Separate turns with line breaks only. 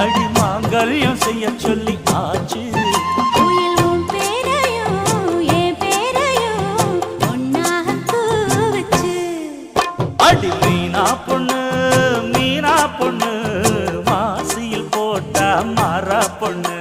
அடி மாங்கல்யம் செய்ய சொல்லி ஆச்சு. அடி மீனா பொண்ணு மாசியில் போட்டா மாறா பொண்ணு.